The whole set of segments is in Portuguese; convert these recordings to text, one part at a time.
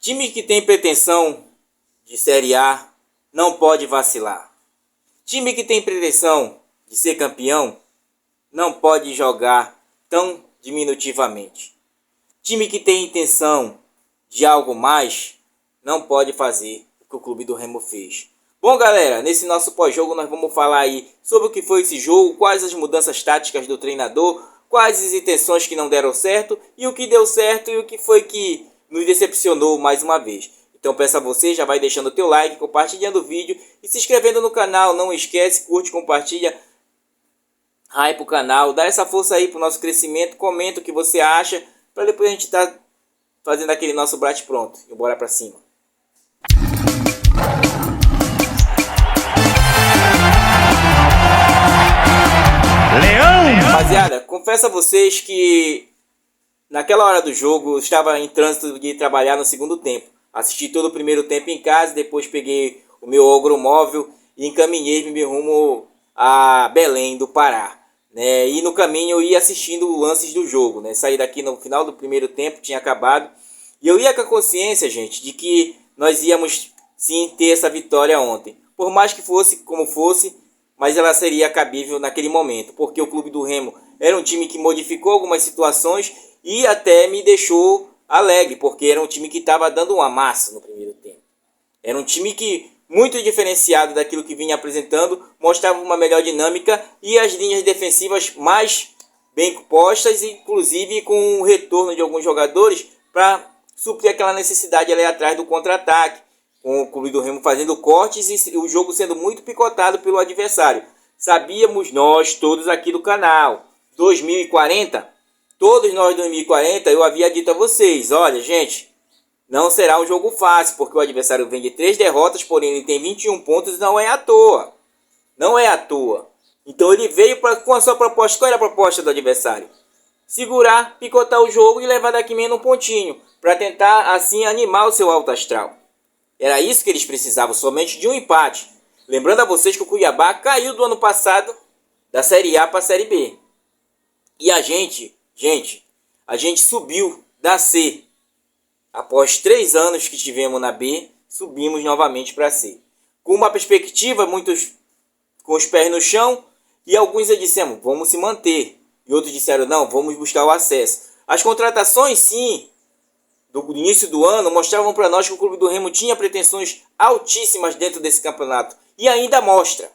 Time que tem pretensão de Série A não pode vacilar. Time que tem pretensão de ser campeão não pode jogar tão diminutivamente. Time que tem intenção de algo mais não pode fazer o que o Clube do Remo fez. Bom, galera, nesse nosso pós-jogo nós vamos falar aí sobre o que foi esse jogo, quais as mudanças táticas do treinador, quais as intenções que não deram certo e o que deu certo e o que foi que nos decepcionou mais uma vez. Então peço a você, já vai deixando o teu like, compartilhando o vídeo e se inscrevendo no canal. Não esquece, curte, compartilha, hype o canal, dá essa força aí pro nosso crescimento, comenta o que você acha, para depois a gente tá fazendo aquele nosso bate pronto e bora pra cima. Rapaziada, confesso a vocês que naquela hora do jogo eu estava em trânsito de trabalhar no segundo tempo. Assisti todo o primeiro tempo em casa, depois peguei o meu ogromóvel e encaminhei-me rumo a Belém do Pará. Né? E no caminho eu ia assistindo lances do jogo. Né? Saí daqui no final do primeiro tempo, tinha acabado. E eu ia com a consciência, gente, de que nós íamos sim ter essa vitória ontem. Por mais que fosse como fosse, mas ela seria cabível naquele momento, porque o Clube do Remo era um time que modificou algumas situações e até me deixou alegre, porque era um time que estava dando um amasso no primeiro tempo. Era um time que, muito diferenciado daquilo que vinha apresentando, mostrava uma melhor dinâmica e as linhas defensivas mais bem postas, inclusive com o retorno de alguns jogadores para suprir aquela necessidade ali atrás do contra-ataque, com o Clube do Remo fazendo cortes e o jogo sendo muito picotado pelo adversário. Sabíamos nós, todos aqui do canal, 2040, todos nós 2040, eu havia dito a vocês, olha gente, não será um jogo fácil, porque o adversário vem de 3 derrotas, porém ele tem 21 pontos e não é à toa. Não é à toa. Então ele veio com a sua proposta. Qual era a proposta do adversário? Segurar, picotar o jogo e levar daqui menos um pontinho, para tentar assim animar o seu alto astral. Era isso que eles precisavam, somente de um empate. Lembrando a vocês que o Cuiabá caiu do ano passado da Série A para a Série B. E a gente subiu da C. Após 3 anos que tivemos na B, subimos novamente para a C. Com uma perspectiva, muitos com os pés no chão, e alguns disseram, vamos se manter. E outros disseram, não, vamos buscar o acesso. As contratações, sim, do início do ano, mostravam para nós que o Clube do Remo tinha pretensões altíssimas dentro desse campeonato. E ainda mostra.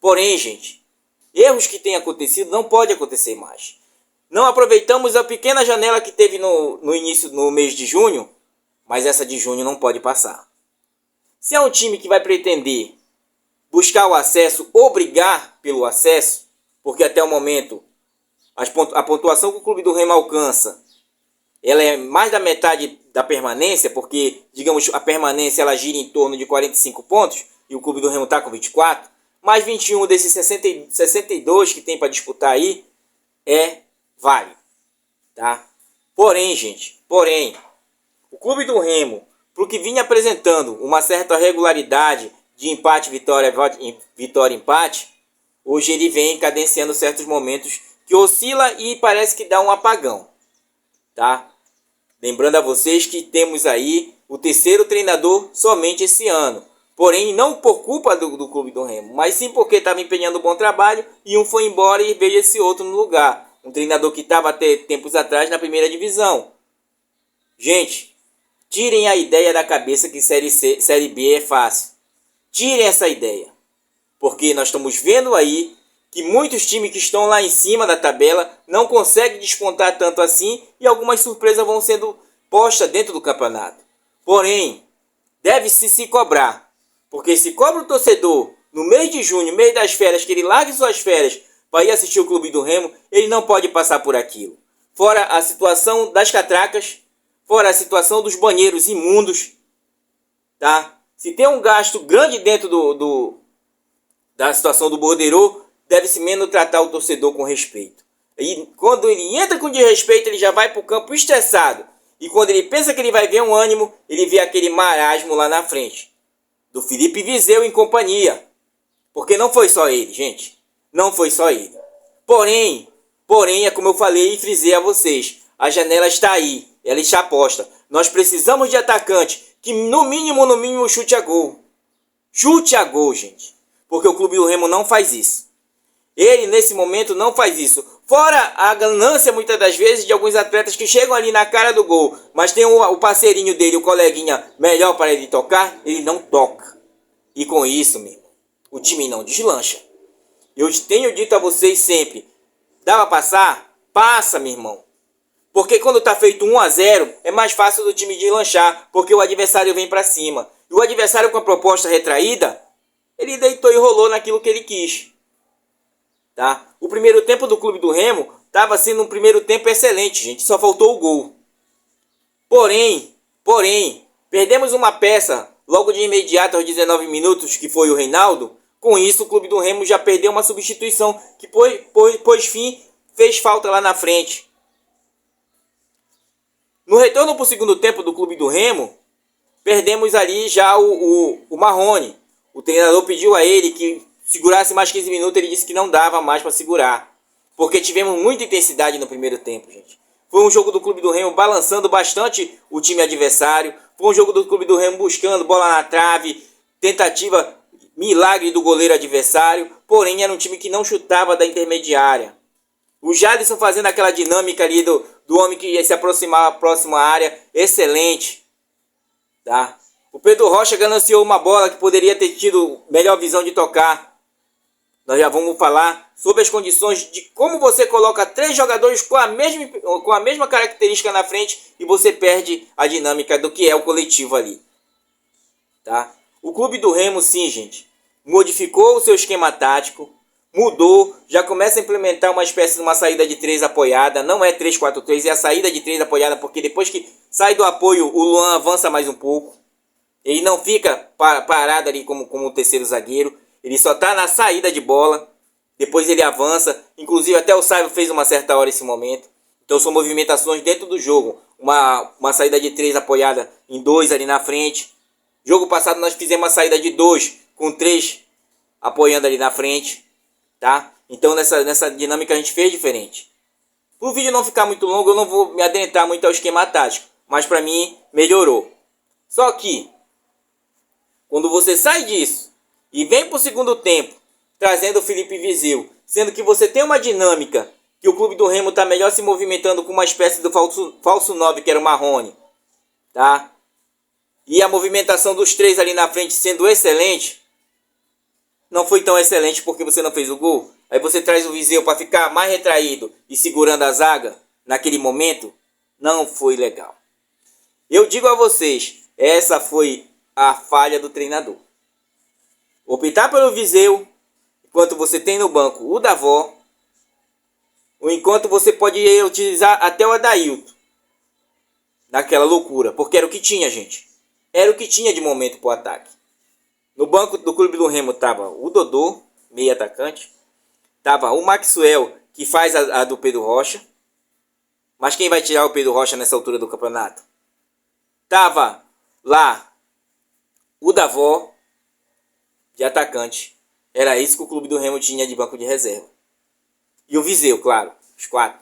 Porém, gente, erros que têm acontecido não pode acontecer mais. Não aproveitamos a pequena janela que teve no início, no mês de junho, mas essa de junho não pode passar. Se é um time que vai pretender buscar o acesso ou brigar pelo acesso, porque até o momento a pontuação que o Clube do Remo alcança, ela é mais da metade da permanência, porque, digamos, a permanência ela gira em torno de 45 pontos, e o Clube do Remo está com 24, mais 21 desses 62 que tem para disputar aí, vale. Tá? Porém, gente, o Clube do Remo, para o que vinha apresentando uma certa regularidade de empate, vitória, empate, hoje ele vem cadenciando certos momentos que oscila e parece que dá um apagão. Tá? Lembrando a vocês que temos aí o terceiro treinador somente esse ano. Porém, não por culpa do Clube do Remo, mas sim porque estava empenhando um bom trabalho e um foi embora e veio esse outro no lugar. Um treinador que estava até tempos atrás na primeira divisão. Gente, tirem a ideia da cabeça que Série B é fácil. Tirem essa ideia. Porque nós estamos vendo aí que muitos times que estão lá em cima da tabela não conseguem despontar tanto assim e algumas surpresas vão sendo postas dentro do campeonato. Porém, deve-se se cobrar, porque se cobra o torcedor no mês de junho, mês das férias, que ele largue suas férias para ir assistir o Clube do Remo, ele não pode passar por aquilo. Fora a situação das catracas, fora a situação dos banheiros imundos, tá? Se tem um gasto grande dentro da situação do borderô, deve-se menos tratar o torcedor com respeito. E quando ele entra com desrespeito, ele já vai para o campo estressado. E quando ele pensa que ele vai ver um ânimo, ele vê aquele marasmo lá na frente. Do Felipe Viseu em companhia. Porque não foi só ele, gente. Não foi só ele. Porém, é como eu falei e frisei a vocês. A janela está aí. ela está aposta. Nós precisamos de atacante que no mínimo chute a gol. Chute a gol, gente. Porque o Clube do Remo não faz isso. Ele, nesse momento, não faz isso. Fora a ganância, muitas das vezes, de alguns atletas que chegam ali na cara do gol, mas tem o parceirinho dele, o coleguinha, melhor para ele tocar, ele não toca. E com isso, meu irmão, o time não deslancha. Eu tenho dito a vocês sempre, dá pra passar? Passa, meu irmão. Porque quando tá feito 1-0, é mais fácil do time deslanchar, porque o adversário vem pra cima. E o adversário com a proposta retraída, ele deitou e rolou naquilo que ele quis. Tá? O primeiro tempo do Clube do Remo estava sendo um primeiro tempo excelente, gente. Só faltou o gol. Porém, perdemos uma peça logo de imediato aos 19 minutos, que foi o Reinaldo. Com isso, o Clube do Remo já perdeu uma substituição que pôs fim, fez falta lá na frente. No retorno para o segundo tempo do Clube do Remo, perdemos ali já o Marrone. O treinador pediu a ele que segurasse mais 15 minutos, ele disse que não dava mais para segurar. Porque tivemos muita intensidade no primeiro tempo, gente. Foi um jogo do Clube do Remo balançando bastante o time adversário. Foi um jogo do Clube do Remo buscando bola na trave, tentativa, milagre do goleiro adversário. Porém, era um time que não chutava da intermediária. O Jadson fazendo aquela dinâmica ali do homem que ia se aproximar à próxima área, excelente. Tá? O Pedro Rocha gananciou uma bola que poderia ter tido melhor visão de tocar. Nós já vamos falar sobre as condições de como você coloca 3 jogadores com a mesma característica na frente e você perde a dinâmica do que é o coletivo ali. Tá? O Clube do Remo, sim, gente, modificou o seu esquema tático, mudou, já começa a implementar uma espécie de uma saída de 3 apoiada, não é 3-4-3, é a saída de 3 apoiada, porque depois que sai do apoio, o Luan avança mais um pouco. Ele não fica parado ali como o terceiro zagueiro. Ele só está na saída de bola. Depois ele avança. Inclusive até o Saiba fez uma certa hora esse momento. Então são movimentações dentro do jogo. Uma saída de 3 apoiada em 2 ali na frente. Jogo passado nós fizemos uma saída de 2 com 3 apoiando ali na frente. Tá? Então nessa dinâmica a gente fez diferente. Para o vídeo não ficar muito longo, eu não vou me adentrar muito ao esquema tático. Mas para mim melhorou. Só que quando você sai disso e vem para o segundo tempo, trazendo o Felipe Viseu, sendo que você tem uma dinâmica que o Clube do Remo está melhor se movimentando com uma espécie do falso 9, que era o Marrone, tá? E a movimentação dos 3 ali na frente sendo excelente, não foi tão excelente porque você não fez o gol. Aí você traz o Viseu para ficar mais retraído e segurando a zaga naquele momento, não foi legal. Eu digo a vocês, essa foi a falha do treinador. Optar pelo Viseu, enquanto você tem no banco o Davó, ou enquanto você pode utilizar até o Adailton. Naquela loucura, porque era o que tinha, gente. Era o que tinha de momento para o ataque. No banco do Clube do Remo estava o Dodô, meio atacante. Estava o Maxwell, que faz a do Pedro Rocha. Mas quem vai tirar o Pedro Rocha nessa altura do campeonato? Estava lá o Davó de atacante. Era isso que o Clube do Remo tinha de banco de reserva. E o Viseu, claro, os 4.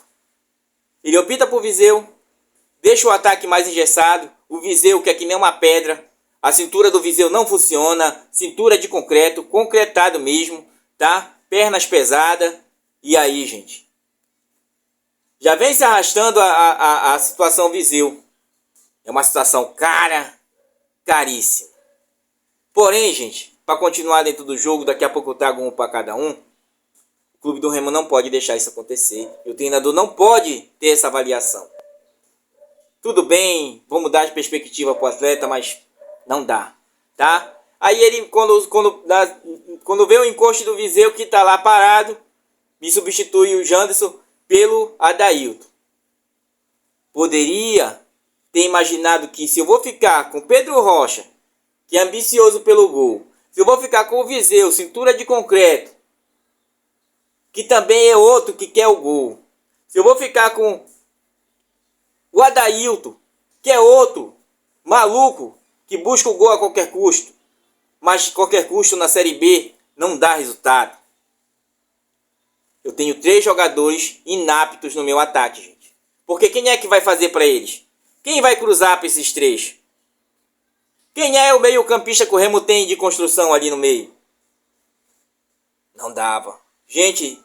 Ele opta por Viseu, deixa o ataque mais engessado. O Viseu, que é que nem uma pedra. A cintura do Viseu não funciona. Cintura de concreto, concretado mesmo, tá? Pernas pesadas. E aí, gente? Já vem se arrastando a situação Viseu. É uma situação caríssima. Porém, gente, para continuar dentro do jogo, daqui a pouco eu trago um para cada um. O Clube do Remo não pode deixar isso acontecer. E o treinador não pode ter essa avaliação. Tudo bem, vamos dar de perspectiva para o atleta, mas não dá, tá? Aí ele, quando vê o encosto do Viseu que está lá parado, me substitui o Janderson pelo Adailton. Poderia ter imaginado que se eu vou ficar com Pedro Rocha, que é ambicioso pelo gol, se eu vou ficar com o Viseu, cintura de concreto, que também é outro que quer o gol, se eu vou ficar com o Adailton, que é outro maluco que busca o gol a qualquer custo, mas qualquer custo na Série B não dá resultado. Eu tenho 3 jogadores inaptos no meu ataque, gente. Porque quem é que vai fazer para eles? Quem vai cruzar para esses três? Quem é o meio-campista que o Remo tem de construção ali no meio? Não dava. Gente,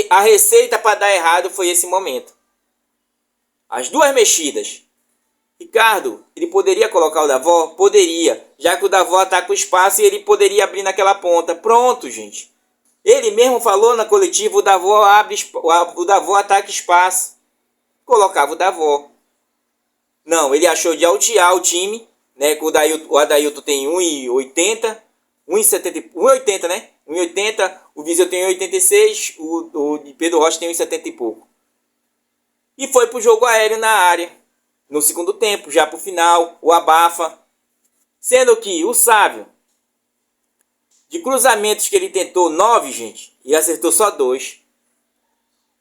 a receita para dar errado foi esse momento. As duas mexidas. Ricardo, ele poderia colocar o Davó? Poderia. Já que o Davó ataca o espaço e ele poderia abrir naquela ponta. Pronto, gente. Ele mesmo falou na coletiva, o Davó ataca espaço. Colocava o Davó. Não, ele achou de altear o time, né? Que o Adailton tem 1,80, 1,80, né? 1,80, o Viseu tem 1,86, o Pedro Rocha tem 1,70 e pouco. E foi pro jogo aéreo na área, no segundo tempo, já pro final, o abafa. Sendo que o Sávio, de cruzamentos que ele tentou 9, gente, e acertou só 2.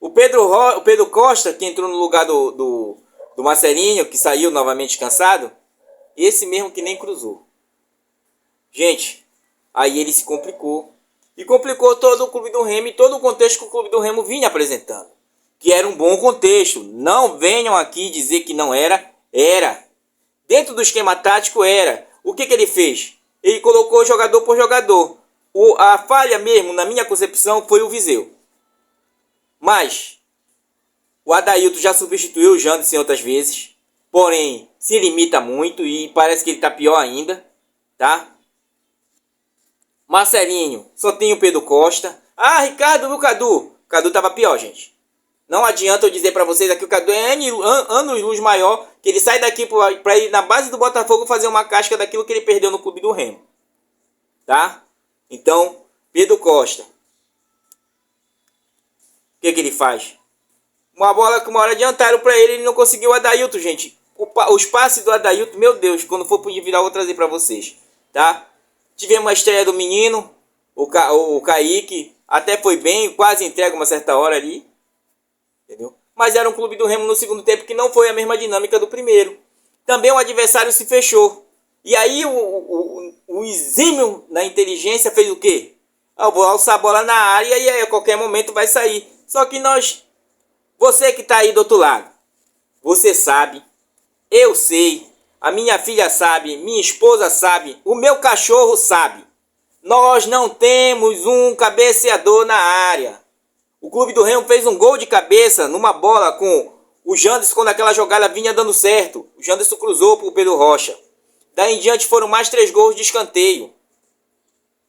O Pedro Costa, que entrou no lugar do Marcelinho, que saiu novamente cansado, esse mesmo que nem cruzou. Gente, aí ele se complicou. E complicou todo o Clube do Remo e todo o contexto que o Clube do Remo vinha apresentando. Que era um bom contexto. Não venham aqui dizer que não era. Era. Dentro do esquema tático era. O que ele fez? Ele colocou jogador por jogador. A falha mesmo, na minha concepção, foi o Viseu. Mas o Adailton já substituiu o Janderson outras vezes. Porém, se limita muito e parece que ele está pior ainda. Tá? Marcelinho, só tem o Pedro Costa. Ah, Ricardo, o Cadu. O Cadu tava pior, gente. Não adianta eu dizer pra vocês aqui, o Cadu é anos luz maior, que ele sai daqui pra ir na base do Botafogo fazer uma casca daquilo que ele perdeu no Clube do Remo. Tá? Então, Pedro Costa. O que ele faz? Uma bola que uma hora adiantaram pra ele, ele não conseguiu o Adailton, gente. Os passes do Adailton, meu Deus, quando for pro individual eu vou trazer pra vocês. Tá? Tivemos a estreia do menino, o Kaique, até foi bem, quase entrega uma certa hora ali, entendeu? Mas era um Clube do Remo no segundo tempo que não foi a mesma dinâmica do primeiro. Também o adversário se fechou. E aí o exímio na inteligência fez o quê? Eu vou alçar a bola na área e aí a qualquer momento vai sair. Só que você que está aí do outro lado, você sabe, eu sei, a minha filha sabe, minha esposa sabe, o meu cachorro sabe. Nós não temos um cabeceador na área. O Clube do Remo fez um gol de cabeça numa bola com o Janderson quando aquela jogada vinha dando certo. O Janderson cruzou para o Pedro Rocha. Daí em diante foram mais 3 gols de escanteio.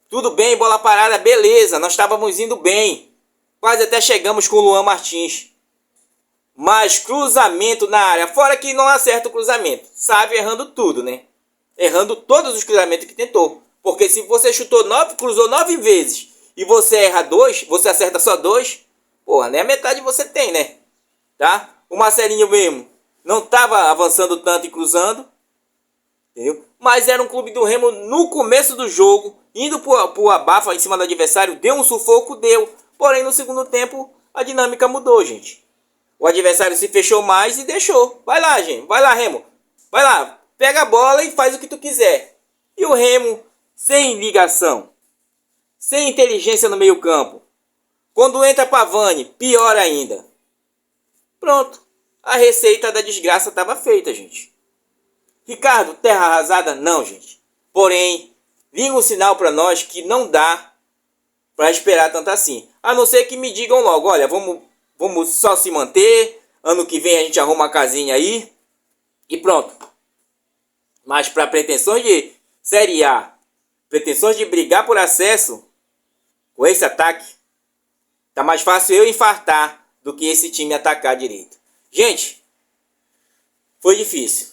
Tudo bem, bola parada, beleza. Nós estávamos indo bem. Quase até chegamos com o Luan Martins. Mas cruzamento na área, fora que não acerta o cruzamento. Sabe, errando tudo, né? Errando todos os cruzamentos que tentou. Porque se você cruzou 9 vezes e você erra 2, você acerta só 2, porra, nem a metade você tem, né? Tá? O Marcelinho mesmo não estava avançando tanto e cruzando, entendeu? Mas era um Clube do Remo no começo do jogo, indo pro abafa em cima do adversário, deu um sufoco, deu. Porém, no segundo tempo, a dinâmica mudou, gente. O adversário se fechou mais e deixou. Vai lá, gente. Vai lá, Remo. Vai lá. Pega a bola e faz o que tu quiser. E o Remo, sem ligação, sem inteligência no meio campo. Quando entra Pavani, pior ainda. Pronto. A receita da desgraça estava feita, gente. Ricardo, terra arrasada? Não, gente. Porém, liga um sinal para nós que não dá para esperar tanto assim. A não ser que me digam logo, olha, vamos só se manter. Ano que vem a gente arruma uma casinha aí. E pronto. Mas para pretensões de Série A, pretensões de brigar por acesso, com esse ataque, tá mais fácil eu infartar do que esse time atacar direito. Gente, foi difícil.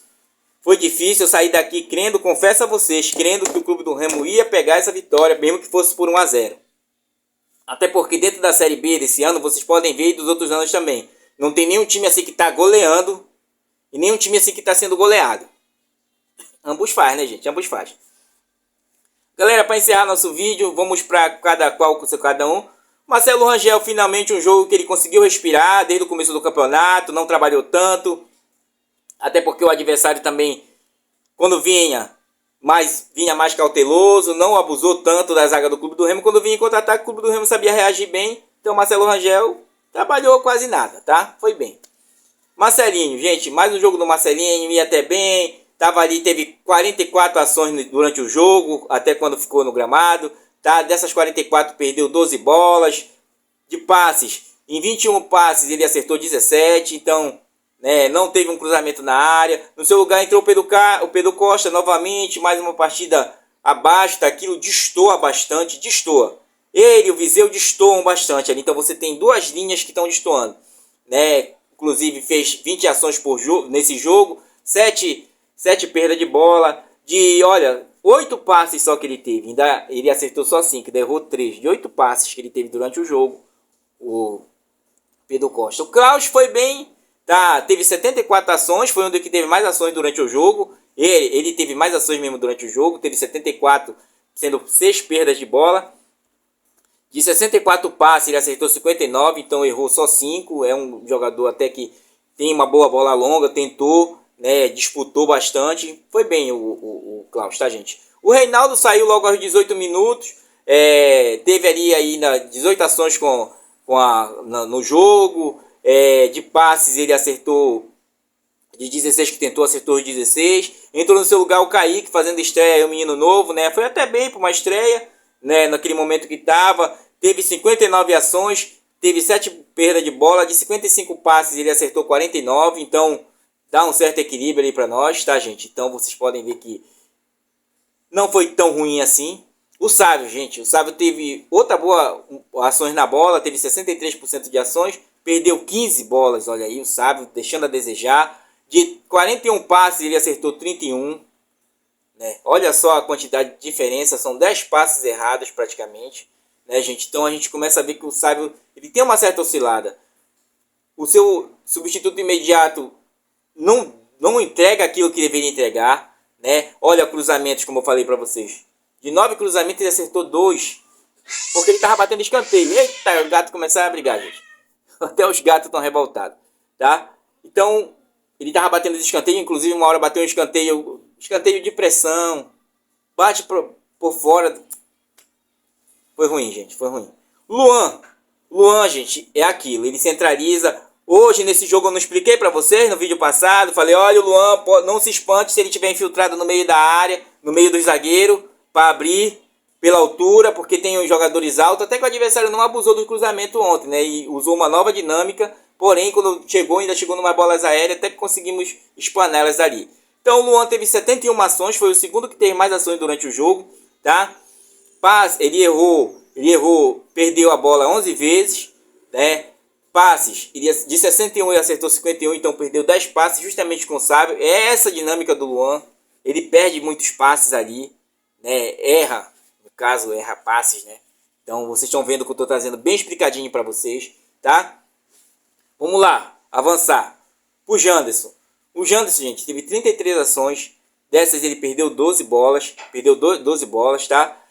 Foi difícil, eu sair daqui crendo, confesso a vocês, crendo que o Clube do Remo ia pegar essa vitória, mesmo que fosse por 1-0. Até porque dentro da Série B desse ano, vocês podem ver e dos outros anos também, não tem nenhum time assim que está goleando e nenhum time assim que está sendo goleado. Ambos faz, né, gente? Ambos faz. Galera, para encerrar nosso vídeo, vamos para cada um. Marcelo Rangel, finalmente um jogo que ele conseguiu respirar desde o começo do campeonato, não trabalhou tanto. Até porque o adversário também, quando vinha mais cauteloso, não abusou tanto da zaga do Clube do Remo. Quando vinha em contra-ataque, o Clube do Remo sabia reagir bem. Então Marcelo Rangel trabalhou quase nada, tá? Foi bem. Marcelinho, gente, mais um jogo do Marcelinho, ia até bem, tava ali, teve 44 ações durante o jogo, até quando ficou no gramado, tá? Dessas 44 perdeu 12 bolas, de passes, em 21 passes ele acertou 17, então, né, não teve um cruzamento na área. No seu lugar entrou o Pedro Costa novamente, mais uma partida abaixo daquilo, destoa bastante, destoa. Ele e o Viseu destoam bastante ali, então você tem duas linhas que estão destoando, né? Inclusive fez 20 ações por jogo nesse jogo, 7 perdas de bola, olha, 8 passes só que ele teve, ainda ele acertou só 5, errou 3, de 8 passes que ele teve durante o jogo, o Pedro Costa. O Klaus foi bem, tá? Teve 74 ações, foi um dos que teve mais ações durante o jogo, ele teve mais ações mesmo durante o jogo, teve 74, sendo 6 perdas de bola. De 64 passes, ele acertou 59, então errou só 5. É um jogador até que tem uma boa bola longa, tentou, né, disputou bastante. Foi bem o Klaus, tá, gente? O Reinaldo saiu logo aos 18 minutos. Teve ali ainda 18 ações no jogo. De passes, ele acertou de 16 que tentou, acertou os 16. Entrou no seu lugar o Kaique, fazendo estreia, um menino novo, né? Foi até bem para uma estreia, né? Naquele momento que estava. Teve 59 ações, teve 7 perdas de bola, de 55 passes ele acertou 49, então dá um certo equilíbrio ali para nós, tá, gente? Então vocês podem ver que não foi tão ruim assim. O Sávio, gente, o Sávio teve outra boa ações na bola, teve 63% de ações, perdeu 15 bolas, olha aí, o Sávio deixando a desejar. De 41 passes ele acertou 31, né? Olha só a quantidade de diferença, são 10 passes errados praticamente, né, gente? Então a gente começa a ver que o Sávio ele tem uma certa oscilada. O seu substituto imediato não entrega aquilo que deveria entregar, né? Olha cruzamentos, como eu falei para vocês. De 9 cruzamentos ele acertou 2, porque ele tava batendo escanteio. Eita, o gato começava a brigar, gente. Até os gatos estão revoltados, tá? Então, ele tava batendo escanteio, inclusive uma hora bateu um escanteio de pressão, bate por fora. Foi ruim, gente, foi ruim. Luan, gente, é aquilo, ele centraliza. Hoje, nesse jogo, eu não expliquei pra vocês, no vídeo passado, falei, olha, o Luan, não se espante se ele tiver infiltrado no meio da área, no meio do zagueiro, para abrir pela altura, porque tem os jogadores altos, até que o adversário não abusou do cruzamento ontem, né, e usou uma nova dinâmica, porém, quando ainda chegou numa bolas aéreas, até que conseguimos espanar elas ali. Então, o Luan teve 71 ações, foi o segundo que teve mais ações durante o jogo, tá? Ele errou, perdeu a bola 11 vezes, né? Passes, de 61 ele acertou 51, então perdeu 10 passes justamente com o Sábio. É essa dinâmica do Luan, ele perde muitos passes ali, né? Erra passes, né? Então vocês estão vendo que eu estou trazendo bem explicadinho para vocês, tá? Vamos lá, avançar. O Janderson, gente, teve 33 ações, dessas ele perdeu 12 bolas, tá?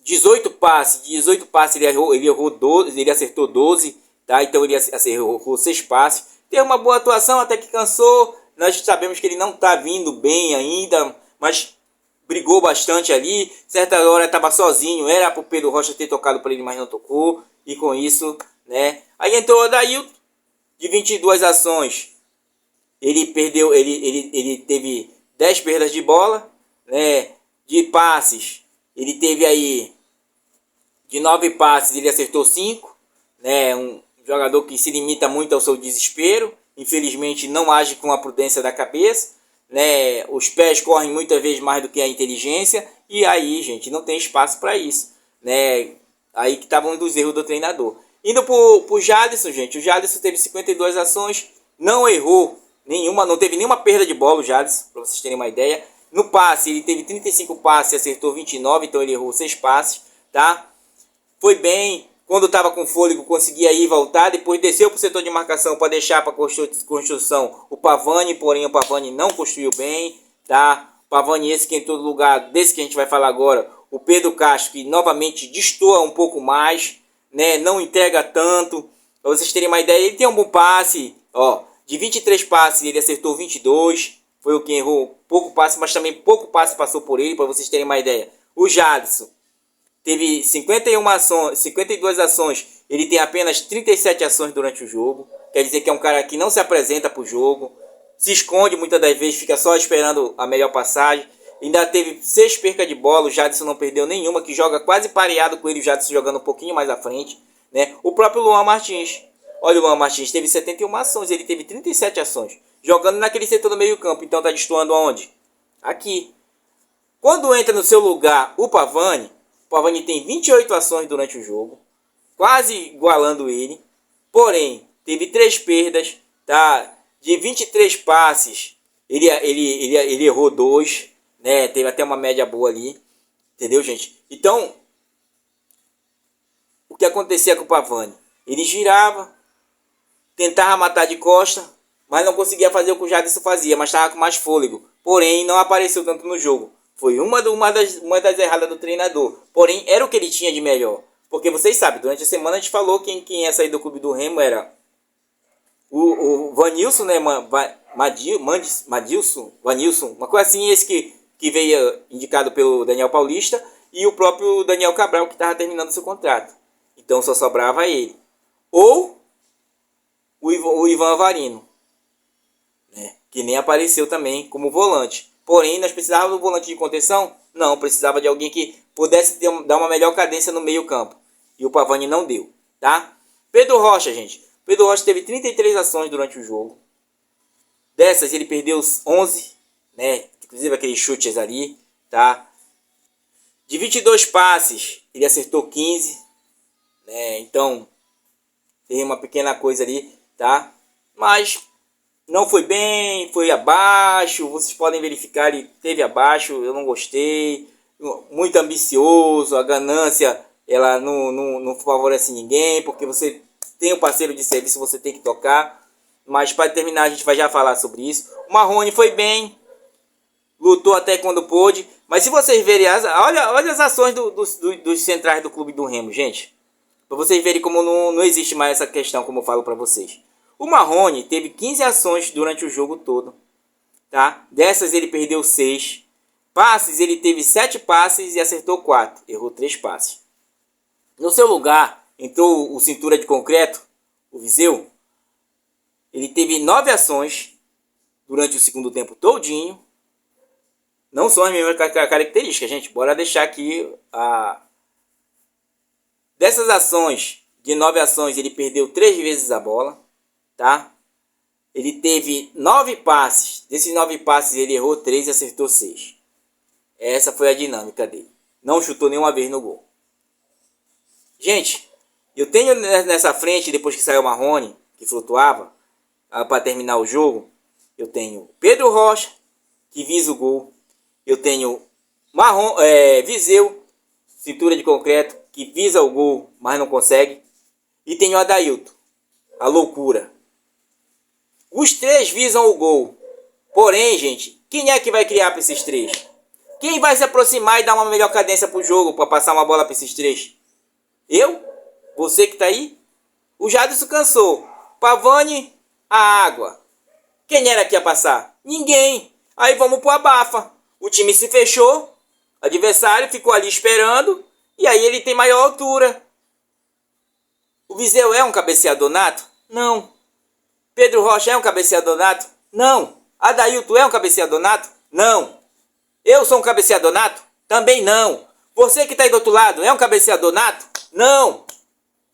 18 passes ele errou 12, ele acertou 12, tá? Então ele errou 6 passes. Teve uma boa atuação, até que cansou. Nós sabemos que ele não está vindo bem ainda, mas brigou bastante ali. Certa hora estava sozinho, era para o Pedro Rocha ter tocado para ele, mas não tocou. E com isso, né? Aí entrou o Adailton, de 22 ações. Ele teve 10 perdas de bola, né? De passes, ele teve aí, de 9 passes, ele acertou 5, né? Um jogador que se limita muito ao seu desespero, infelizmente não age com a prudência da cabeça, né? Os pés correm muitas vezes mais do que a inteligência, e aí, gente, não tem espaço para isso, né? Aí que estavam um dos erros do treinador. Indo pro Jadson, gente, o Jadson teve 52 ações, não errou nenhuma, não teve nenhuma perda de bola o Jadson, para vocês terem uma ideia. No passe, ele teve 35 passes e acertou 29, então ele errou 6 passes, tá? Foi bem, quando estava com fôlego, conseguia ir e voltar, depois desceu para o setor de marcação para deixar para construção o Pavani, porém o Pavani não construiu bem, tá? Pavani esse que entrou no lugar desse que a gente vai falar agora, o Pedro Castro, que novamente destoa um pouco mais, né? Não entrega tanto, para vocês terem uma ideia, ele tem um bom passe, ó, de 23 passes ele acertou 22, foi o que errou pouco passe, mas também pouco passe passou por ele, para vocês terem uma ideia. O Jadson teve 52 ações, ele tem apenas 37 ações durante o jogo, quer dizer que é um cara que não se apresenta para o jogo, se esconde muitas das vezes, fica só esperando a melhor passagem. Ainda teve 6 percas de bola, o Jadson não perdeu nenhuma, que joga quase pareado com ele, o Jadson jogando um pouquinho mais à frente, né? O próprio Luan Martins, olha, o Luan Martins teve 71 ações, ele teve 37 ações, jogando naquele setor do meio campo, então tá destoando aonde? Aqui. Quando entra no seu lugar o Pavani tem 28 ações durante o jogo, quase igualando ele, porém, teve 3 perdas, tá? De 23 passes, ele errou 2, né? Teve até uma média boa ali, entendeu, gente? Então, o que acontecia com o Pavani? Ele girava, tentava matar de costa, mas não conseguia fazer o que o Jadson fazia, mas estava com mais fôlego. Porém, não apareceu tanto no jogo. Foi uma das erradas do treinador. Porém, era o que ele tinha de melhor. Porque vocês sabem, durante a semana a gente falou que quem ia sair do clube do Remo era o Vanilson, né? Vanilson, uma coisa assim, esse que veio indicado pelo Daniel Paulista, e o próprio Daniel Cabral, que estava terminando seu contrato. Então só sobrava ele. Ou o Ivan Avarino, né? Que nem apareceu também como volante. Porém, nós precisávamos do volante de contenção? Não, precisava de alguém que pudesse dar uma melhor cadência no meio campo. E o Pavani não deu, tá? Pedro Rocha, gente. Pedro Rocha teve 33 ações durante o jogo. Dessas, ele perdeu 11, né? Inclusive aqueles chutes ali, tá? De 22 passes, ele acertou 15, né? Então, tem uma pequena coisa ali, tá? Mas não foi bem, foi abaixo. Vocês podem verificar, ele teve abaixo, eu não gostei. Muito ambicioso, a ganância, ela não favorece ninguém, porque você tem um parceiro de serviço, você tem que tocar. Mas para terminar, a gente vai já falar sobre isso. O Marrone foi bem, lutou até quando pôde. Mas se vocês verem, olha as ações dos centrais do clube do Remo, gente. Para vocês verem como não existe mais essa questão, como eu falo para vocês. O Marrone teve 15 ações durante o jogo todo, tá? Dessas ele perdeu 6. Passes, ele teve 7 passes e acertou 4. Errou 3 passes. No seu lugar, entrou o cintura de concreto, o Viseu. Ele teve 9 ações durante o segundo tempo todinho. Não são as mesmas características, gente. Bora deixar aqui dessas ações, de 9 ações, ele perdeu 3 vezes a bola, tá? Ele teve 9 passes. Desses 9 passes, ele errou 3 e acertou 6. Essa foi a dinâmica dele. Não chutou nenhuma vez no gol. Gente, eu tenho nessa frente, depois que saiu o Marrone, que flutuava, para terminar o jogo, eu tenho Pedro Rocha, que visa o gol. Eu tenho Viseu, cintura de concreto, que visa o gol, mas não consegue. E tenho o Adailton, a loucura. Os 3 visam o gol. Porém, gente, quem é que vai criar para esses 3? Quem vai se aproximar e dar uma melhor cadência para o jogo, para passar uma bola para esses 3? Eu? Você que está aí? O Jadson cansou. Pavani, a água. Quem era que ia passar? Ninguém. Aí vamos pro abafa. O time se fechou, o adversário ficou ali esperando, e aí ele tem maior altura. O Viseu é um cabeceador nato? Não. Pedro Rocha é um cabeceador nato? Não. Adailton é um cabeceador nato? Não. Eu sou um cabeceador nato? Também não. Você que está aí do outro lado é um cabeceador nato? Não.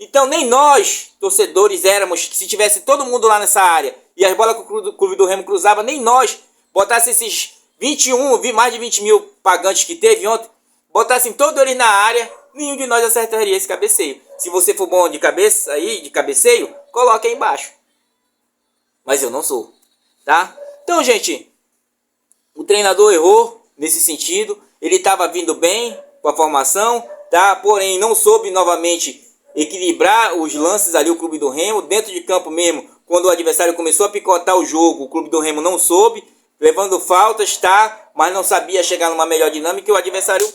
Então nem nós, torcedores, éramos, que se tivesse todo mundo lá nessa área e as bolas que o clube do Remo cruzava, nem nós, botasse esses 21, mais de 20 mil pagantes que teve ontem, botassem todos eles na área, nenhum de nós acertaria esse cabeceio. Se você for bom de cabeça aí, de cabeceio, coloque aí embaixo. Mas eu não sou, tá? Então, gente, o treinador errou nesse sentido. Ele estava vindo bem com a formação, tá? Porém, não soube novamente equilibrar os lances ali, o clube do Remo, dentro de campo mesmo. Quando o adversário começou a picotar o jogo, o clube do Remo não soube, levando faltas, tá? Mas não sabia chegar numa melhor dinâmica e o adversário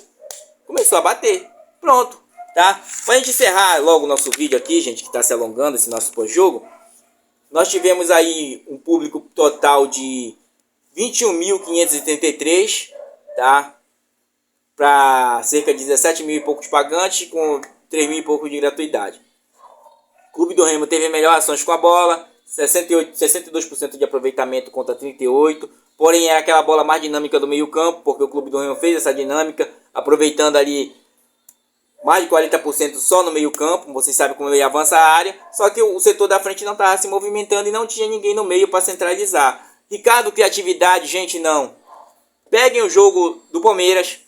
começou a bater. Pronto, tá? Pra gente encerrar logo o nosso vídeo aqui, gente, que tá se alongando esse nosso pós-jogo, nós tivemos aí um público total de 21.533, tá? Para cerca de 17 mil e poucos pagantes, com 3 mil e poucos de gratuidade. O clube do Remo teve melhor ações com a bola, 68, 62% de aproveitamento contra 38%. Porém, é aquela bola mais dinâmica do meio campo, porque o Clube do Remo fez essa dinâmica, aproveitando ali mais de 40% só no meio campo. Vocês sabem como ele avança a área, só que o setor da frente não estava se movimentando e não tinha ninguém no meio para centralizar. Ricardo, criatividade, gente, não. Peguem o jogo do Palmeiras,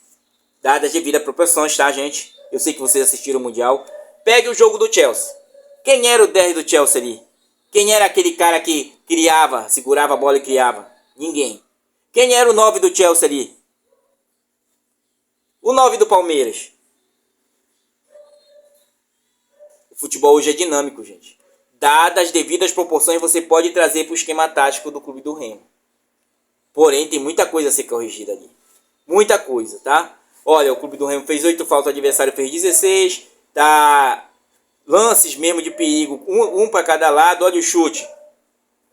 dadas as devidas proporções, tá, gente? Eu sei que vocês assistiram o Mundial. Peguem o jogo do Chelsea. Quem era o 10 do Chelsea ali? Quem era aquele cara que criava, segurava a bola e criava? Ninguém. Quem era o 9 do Chelsea ali? O 9 do Palmeiras. O futebol hoje é dinâmico, gente. Dadas as devidas proporções, você pode trazer para o esquema tático do Clube do Remo. Porém, tem muita coisa a ser corrigida ali. Muita coisa, tá? Olha, o Clube do Remo fez 8 faltas, o adversário fez 16. Tá? Lances mesmo de perigo, um para cada lado. Olha o chute.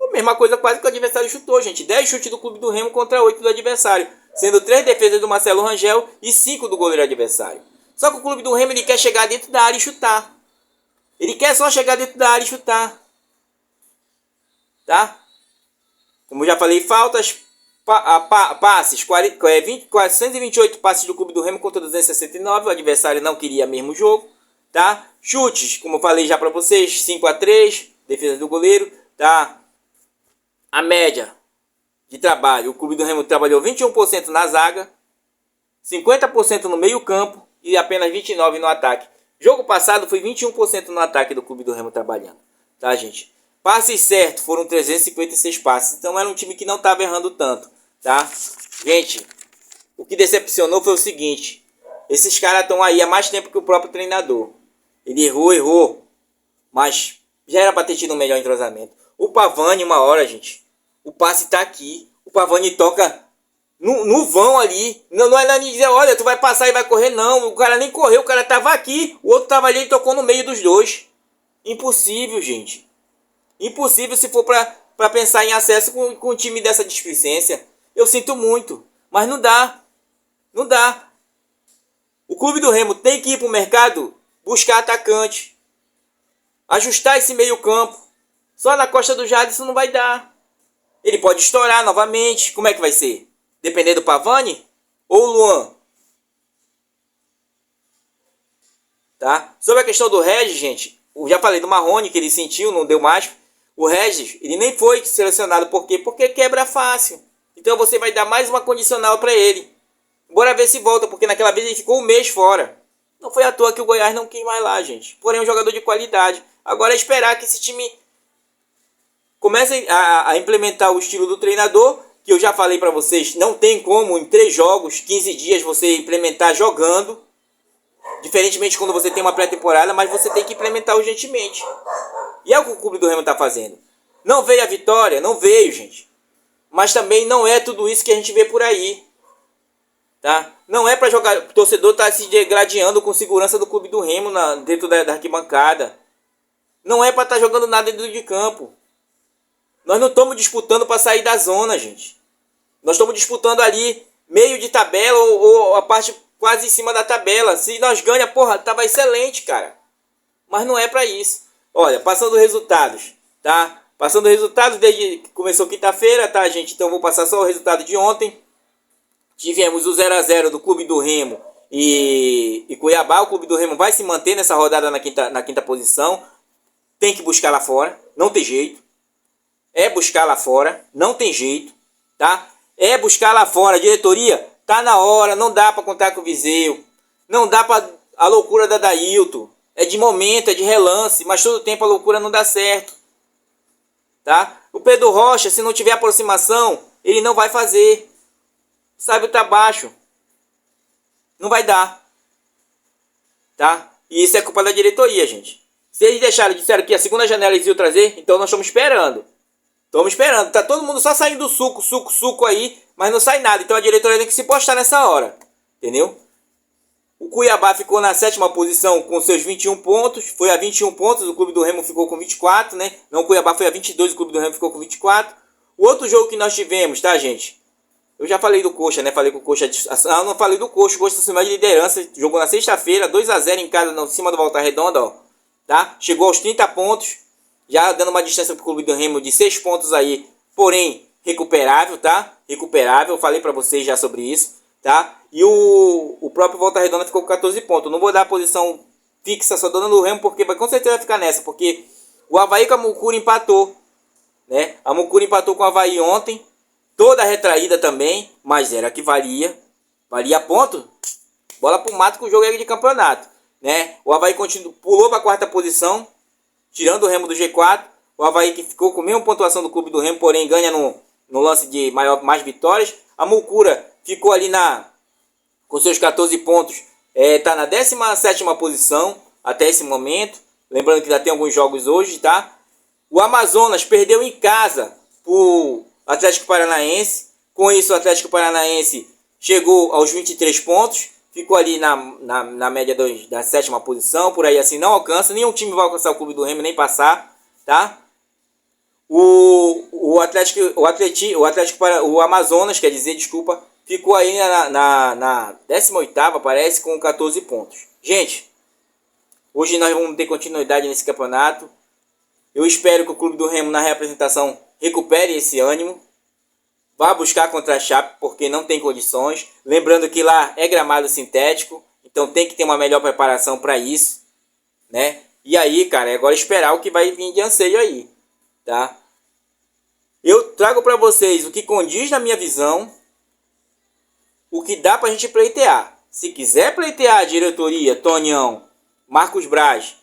A mesma coisa quase que o adversário chutou, gente. 10 chutes do Clube do Remo contra 8 do adversário. Sendo 3 defesas do Marcelo Rangel e 5 do goleiro adversário. Só que o Clube do Remo ele quer chegar dentro da área e chutar. Ele quer só chegar dentro da área e chutar. Tá? Como eu já falei, faltas, passes, 428 passes do Clube do Remo contra 269. O adversário não queria mesmo jogo. Tá? Chutes, como eu falei já para vocês, 5-3, defesa do goleiro. Tá? A média de trabalho, o Clube do Remo trabalhou 21% na zaga, 50% no meio campo e apenas 29% no ataque. Jogo passado foi 21% no ataque do Clube do Remo trabalhando. Tá, gente? Passes certos foram 356 passes. Então era um time que não estava errando tanto. Tá? Gente, o que decepcionou foi o seguinte. Esses caras estão aí há mais tempo que o próprio treinador. Ele errou. Mas já era para ter tido um melhor entrosamento. O Pavani, uma hora, gente. O passe tá aqui. O Pavani toca no vão ali. Não é nem dizer, olha, tu vai passar e vai correr. Não, o cara nem correu. O cara tava aqui. O outro tava ali e tocou no meio dos dois. Impossível, gente. Impossível se for para pensar em acesso com um time dessa displicência. Eu sinto muito. Mas não dá. Não dá. O Clube do Remo tem que ir pro mercado buscar atacante. Ajustar esse meio campo. Só na Costa do Jadson não vai dar. Ele pode estourar novamente. Como é que vai ser? Depender do Pavani ou o Luan? Tá? Sobre a questão do Regis, gente. Eu já falei do Marrone, que ele sentiu, não deu mais. O Regis, ele nem foi selecionado. Por quê? Porque quebra fácil. Então você vai dar mais uma condicional para ele. Bora ver se volta, porque naquela vez ele ficou um mês fora. Não foi à toa que o Goiás não quis mais lá, gente. Porém, um jogador de qualidade. Agora é esperar que esse time comece a implementar o estilo do treinador, que eu já falei para vocês, não tem como em 3 jogos, 15 dias você implementar jogando, diferentemente quando você tem uma pré-temporada, mas você tem que implementar urgentemente. E é o que o Clube do Remo está fazendo. Não veio a vitória? Não veio, gente. Mas também não é tudo isso que a gente vê por aí. Tá? Não é para jogar, o torcedor tá se degradando com segurança do Clube do Remo dentro da arquibancada. Não é para estar jogando nada dentro de campo. Nós não estamos disputando para sair da zona, gente. Nós estamos disputando ali meio de tabela ou a parte quase em cima da tabela. Se nós ganhamos, porra, tava excelente, cara. Mas não é para isso. Olha, passando resultados, tá? Passando resultados desde que começou quinta-feira, tá, gente? Então vou passar só o resultado de ontem. Tivemos o 0-0 do Clube do Remo e Cuiabá. O Clube do Remo vai se manter nessa rodada na quinta posição. Tem que buscar lá fora, não tem jeito. É buscar lá fora, não tem jeito, tá? É buscar lá fora, diretoria, tá na hora, não dá para contar com o Viseu. Não dá para a loucura da Dailton. É de momento, é de relance, mas todo tempo a loucura não dá certo. Tá? O Pedro Rocha, se não tiver aproximação, ele não vai fazer. Sabe, tá baixo. Não vai dar. Tá? E isso é culpa da diretoria, gente. Se eles disseram que a segunda janela eles iam trazer, então nós estamos esperando. Estamos esperando. Tá todo mundo só saindo do suco aí, mas não sai nada. Então a diretoria tem que se postar nessa hora. Entendeu? O Cuiabá ficou na 7ª posição com seus 21 pontos. Foi a 21 pontos, o Clube do Remo ficou com 24, né? Não, o Cuiabá foi a 22, o Clube do Remo ficou com 24. O outro jogo que nós tivemos, tá, gente? Eu já falei do Coxa, né? Falei com o Coxa. Eu não falei do Coxa. O Coxa assumiu de liderança. Jogou na sexta-feira, 2-0 em casa, em cima do Volta Redonda, ó. Tá? Chegou aos 30 pontos. já dando uma distância para o Clube do Remo de 6 pontos aí, porém recuperável, tá? Recuperável, eu falei para vocês já sobre isso, tá? E o próprio Volta Redonda ficou com 14 pontos. Não vou dar a posição fixa, só dando o Remo, porque com certeza vai ficar nessa, porque o Avaí com a Mucura empatou, né? A Mucura empatou com o Avaí ontem, toda retraída também, mas era que valia ponto. Bola pro mato com o jogo é de campeonato, né? O Avaí pulou para a quarta posição, tirando o Remo do G4. O Avaí que ficou com a mesma pontuação do Clube do Remo, porém ganha no lance de mais vitórias. A Mucura ficou ali com seus 14 pontos, tá na 17ª posição até esse momento. Lembrando que já tem alguns jogos hoje, tá? O Amazonas perdeu em casa pro Atlético Paranaense. Com isso, o Atlético Paranaense chegou aos 23 pontos. Ficou ali na média da 7ª posição. Por aí assim, não alcança. Nenhum time vai alcançar o Clube do Remo, nem passar, tá? O Amazonas, quer dizer, desculpa, ficou aí na 18ª, parece, com 14 pontos. Gente, hoje nós vamos ter continuidade nesse campeonato. Eu espero que o Clube do Remo, na reapresentação, recupere esse ânimo. Vá buscar contra a Chape, porque não tem condições. Lembrando que lá é gramado sintético, então tem que ter uma melhor preparação para isso, né? E aí, cara, é agora esperar o que vai vir de anseio aí, tá? Eu trago para vocês o que condiz na minha visão, o que dá pra gente pleitear. Se quiser pleitear a diretoria, Tonhão, Marcos Braz,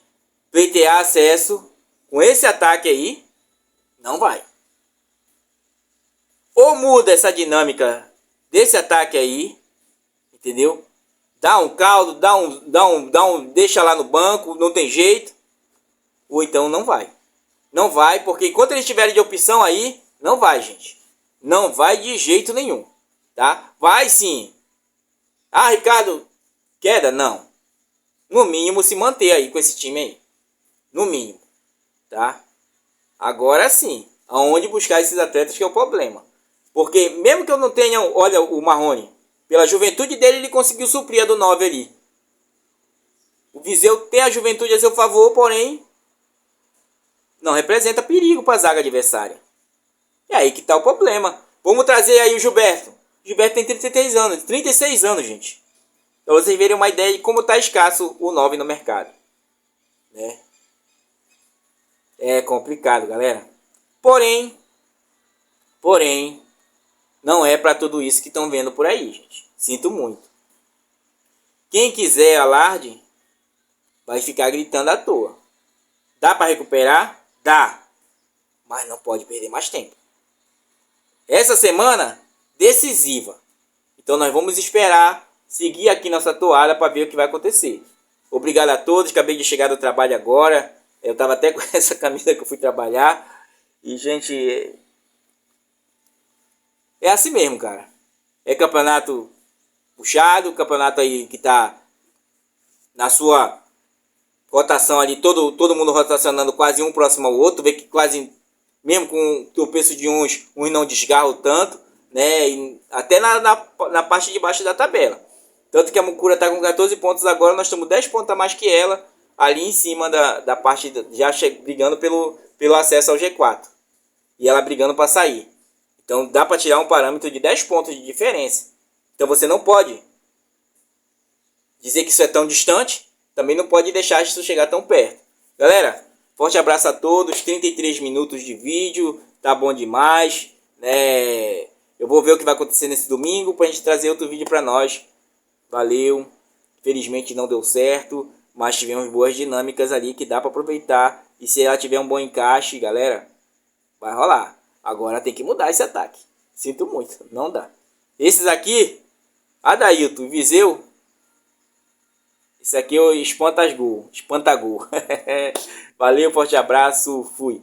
pleitear acesso com esse ataque aí, não vai. Ou muda essa dinâmica desse ataque aí, entendeu? Dá um caldo, deixa lá no banco, não tem jeito. Ou então não vai. Não vai, porque enquanto eles tiverem de opção aí, não vai, gente. Não vai de jeito nenhum, tá? Vai sim. Ah, Ricardo, queda? Não. No mínimo se manter aí com esse time aí. No mínimo, tá? Agora sim, aonde buscar esses atletas que é o problema. Porque mesmo que eu não tenha, olha o Marrone, pela juventude dele ele conseguiu suprir a do 9 ali. O Viseu tem a juventude a seu favor, porém não representa perigo para a zaga adversária. E aí que tá o problema. Vamos trazer aí o Gilberto. O Gilberto tem 36 anos, gente. Pra vocês verem uma ideia de como tá escasso o 9 no mercado, né? É complicado, galera. Porém, não é para tudo isso que estão vendo por aí, gente. Sinto muito. Quem quiser alarde, vai ficar gritando à toa. Dá para recuperar? Dá. Mas não pode perder mais tempo. Essa semana, decisiva. Então nós vamos esperar, seguir aqui nossa toada para ver o que vai acontecer. Obrigado a todos. Acabei de chegar do trabalho agora. Eu estava até com essa camisa que eu fui trabalhar. E, gente, é assim mesmo, cara. É campeonato puxado, campeonato aí que tá na sua rotação ali, todo mundo rotacionando quase um próximo ao outro, vê que quase, mesmo com o preço de uns não desgarram tanto, né? E até na parte de baixo da tabela. Tanto que a Mucura tá com 14 pontos agora, nós estamos 10 pontos a mais que ela, ali em cima da parte, já brigando pelo acesso ao G4. E ela brigando para sair. Então dá para tirar um parâmetro de 10 pontos de diferença. Então você não pode dizer que isso é tão distante, também não pode deixar isso chegar tão perto. Galera, forte abraço a todos. 33 minutos de vídeo, tá bom demais, né? Eu vou ver o que vai acontecer nesse domingo pra gente trazer outro vídeo para nós. Valeu. Felizmente não deu certo, mas tivemos boas dinâmicas ali que dá para aproveitar. E se ela tiver um bom encaixe, galera, vai rolar. Agora tem que mudar esse ataque. Sinto muito, não dá. Esses aqui, Adailton, Viseu. Esse aqui é o Espantagol. Valeu, forte abraço, fui.